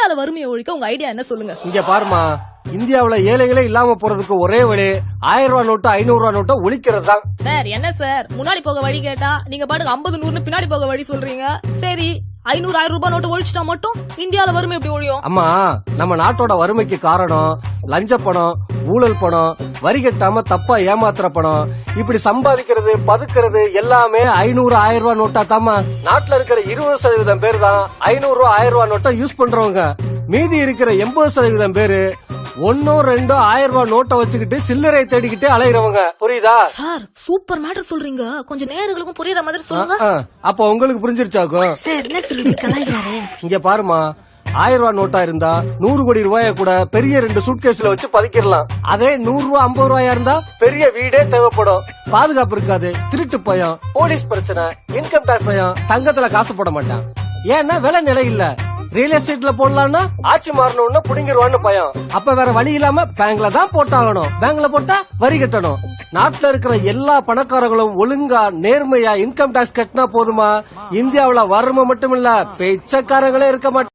இந்தியால வறுமையை ஒழிக்க உங்க ஐடியா என்ன சொல்லுங்க. இங்க பாருமா, இந்தியாவுல ஏழைகளே இல்லாம போறதுக்கு ஒரே வழி 1000 ரூபாய் நோட்டு 500 ரூபாய் நோட்டை ஒழிக்கிறது தான். சார் என்ன சார் முன்னாடி போக வழி கேட்டா நீங்க பாட்டுக்கு 50 100 பின்னாடி போக வழி சொல்றீங்க. சரி 500 1000 ரூபாய் நோட்டு ஒழிச்சிட்டா மட்டும் இந்தியால வறுமை எப்படி ஒழியும்? அம்மா, நம்ம நாட்டோட வறுமைக்கு காரணம் லஞ்ச பணம், ஊழல் பணம், வரி கட்டாம தப்பா ஏமாத்துற பணம், இப்படி சம்பாதிக்கிறது பதுக்கிறது எல்லாமே 500 1000 ரூபாய் நோட்டா தாமா. நாட்டுல இருக்கிற 20% பேர் தான் 500 ரூபாய் 1000 ரூபாய் நோட்டை யூஸ் பண்றவங்க. மீதி இருக்கிற 80% பேரு 1 2 1000 ரூபாய் நோட்டை வச்சுக்கிட்டு சில்லறை தேடிக்கிட்டே அலையிறவங்க. புரியுதா சார்? சூப்பர் மேட்டர் சொல்றீங்க, கொஞ்சம் நேயர்களுக்கும் புரியுற மாதிரி சொல்லுங்க. அப்ப உங்களுக்கு புரிஞ்சிருச்சாக்கும். சார் என்ன சொல்லி கலாய்கிறாரு? இங்க பாருமா, 1000 ரூபாய் நோட்டா இருந்தா 100 கோடி ரூபாய கூட பெரிய 2 சூட்கேஸ்ல வச்சு பதுக்கிடலாம். அதே 100 ரூபாய் 50 ரூபாயா இருந்தா பெரிய வீடே தேவைப்படும். பாதுகாப்பு இருக்காது, திருட்டு பயம், போலீஸ் பிரச்சனை, இன்கம் டாக்ஸ் பயம், தங்கத்துல காசு போட மாட்டான். ஏன்னா விலை நிலை இல்ல. ரியல் எஸ்டேட்ல போடலாம்னா ஆட்சி மாறணும்னு புடிங்கிருவான்னு பயம். அப்ப வேற வழி இல்லாம பேங்க்ல தான் போட்டாகணும். பேங்க்ல போட்டா வரி கட்டணும். நாட்டுல இருக்கிற எல்லா பணக்காரர்களும் ஒழுங்கா நேர்மையா இன்கம் டாக்ஸ் கட்டினா போதுமா, இந்தியாவுல வறுமை மட்டும் இல்ல பிச்சைக்காரங்களே இருக்க மாட்டாங்க.